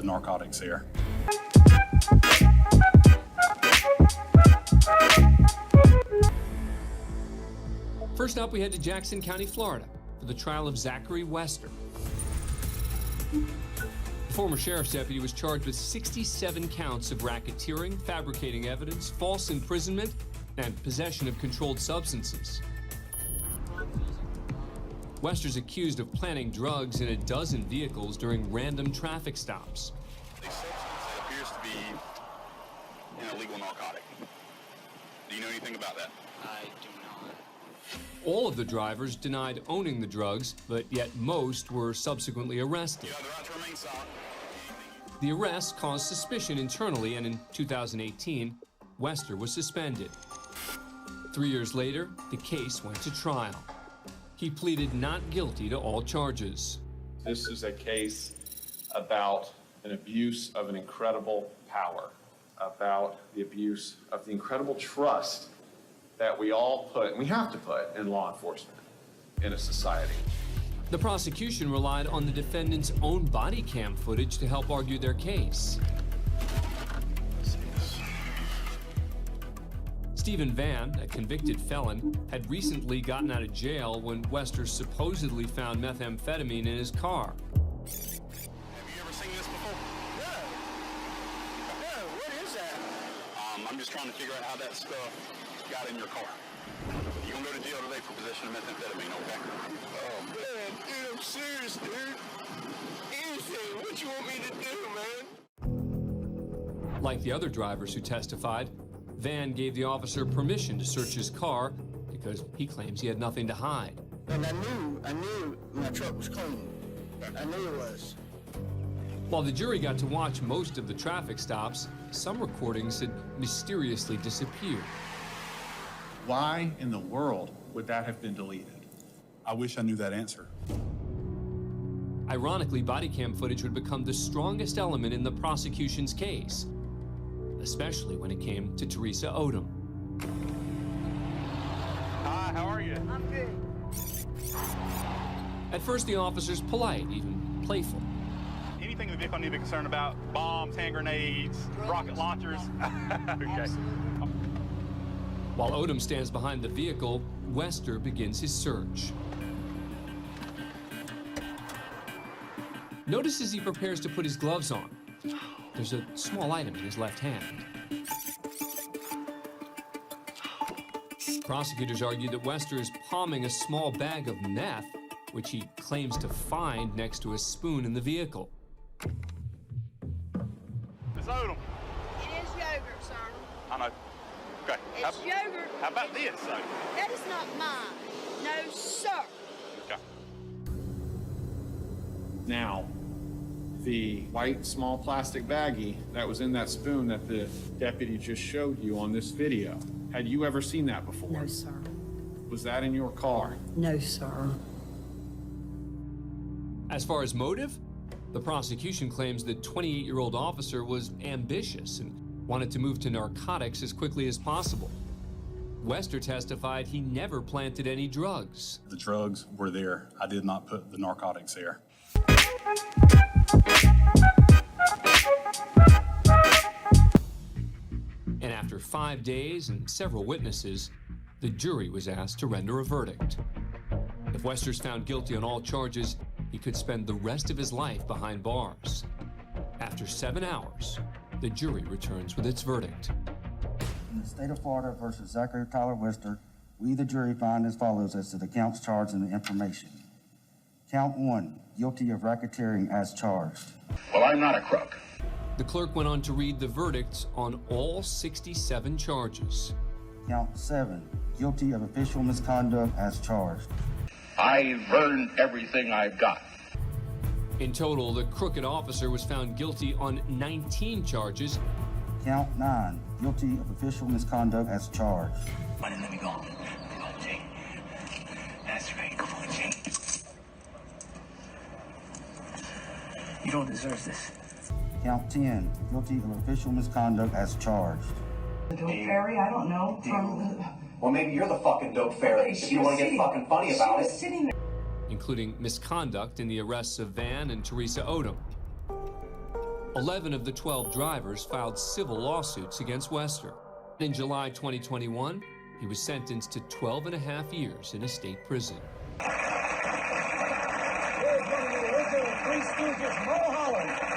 narcotics here. First up, we head to Jackson County, Florida, for the trial of Zachary Wester. The former sheriff's deputy was charged with 67 counts of racketeering, fabricating evidence, false imprisonment, and possession of controlled substances. Wester's accused of planting drugs in a dozen vehicles during random traffic stops. A substance that appears to be an illegal narcotic. Do you know anything about that? I do not. All of the drivers denied owning the drugs, but yet most were subsequently arrested. You have the right to remain silent. The arrest caused suspicion internally, and in 2018, Wester was suspended. 3 years later, the case went to trial. He pleaded not guilty to all charges. This is a case about an abuse of an incredible power, about the abuse of the incredible trust that we all put, and we have to put, in law enforcement in a society. The prosecution relied on the defendant's own body cam footage to help argue their case. Stephen Van, a convicted felon, had recently gotten out of jail when Wester supposedly found methamphetamine in his car. Have you ever seen this before? No. No, what is that? I'm just trying to figure out how that stuff got in your car. You're gonna go to jail today for possession of methamphetamine, okay? Oh, man, dude, I'm serious, dude. Anything, what you want me to do, man? Like the other drivers who testified, Van gave the officer permission to search his car because he claims he had nothing to hide. And I knew my truck was clean. I knew it was. While the jury got to watch most of the traffic stops, some recordings had mysteriously disappeared. Why in the world would that have been deleted? I wish I knew that answer. Ironically, body cam footage would become the strongest element in the prosecution's case, especially when it came to Teresa Odom. Hi, how are you? I'm good. At first, the officer's polite, even playful. Anything in the vehicle I need to be concerned about? Bombs, hand grenades, rocket launchers? Okay. Absolutely. While Odom stands behind the vehicle, Wester begins his search. Notice as he prepares to put his gloves on, there's a small item in his left hand. Prosecutors argue that Wester is palming a small bag of meth, which he claims to find next to a spoon in the vehicle. Miss Odom. It is yogurt, sir. I know. Okay. It's yogurt. How about this, though? That is not mine. No, sir. Okay. Now, the white small plastic baggie that was in that spoon that the deputy just showed you on this video, had you ever seen that before? No, sir. Was that in your car? No, sir. As far as motive, the prosecution claims the 28-year-old officer was ambitious and wanted to move to narcotics as quickly as possible. Wester testified he never planted any drugs. The drugs were there. I did not put the narcotics there. And after 5 days and several witnesses, the jury was asked to render a verdict. If Wester's found guilty on all charges, he could spend the rest of his life behind bars. After 7 hours, the jury returns with its verdict. In the state of Florida versus Zachary Tyler Wester, we, the jury, find as follows as to the counts charged and the information. Count 1, guilty of racketeering as charged. Well, I'm not a crook. The clerk went on to read the verdicts on all 67 charges. Count 7, guilty of official misconduct as charged. I've earned everything I've got. In total, the crooked officer was found guilty on 19 charges. Count 9, guilty of official misconduct as charged. Money, let me go. Let me go, Jay. That's right. Come on, Jay. You don't deserve this. Count 10, guilty of official misconduct as charged. The dope fairy, I don't know. Well, maybe you're the fucking dope fairy if you want to get fucking funny about it. Sitting there. Including misconduct in the arrests of Van and Teresa Odom. 11 of the 12 drivers filed civil lawsuits against Wester. In July 2021, he was sentenced to 12.5 years in a state prison. Here's one of the original Three Stooges, Mulholland.